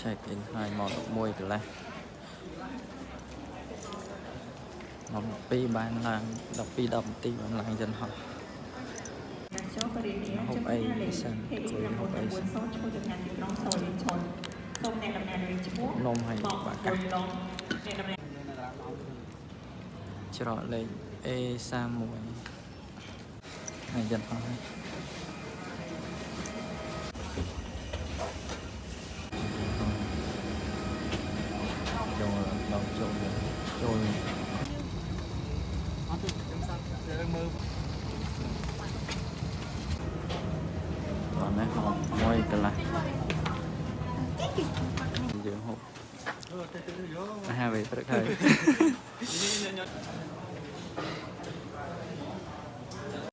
check in ហើយមក11កន្លះមក2បានឡើង12 10នាទីបានឡើងយន្តហោះហូបអីសិនគួយហូបអីសិននំហើយបាកាសច្រកលេខ A31 ហើយយន្តហោះហើយចូលដល់ចូលអត់ទេខ្ញុំសាប់មើលតោះនេះហូបមួយកន្លះយើងហូបអាហារពេលព្រឹកហើយ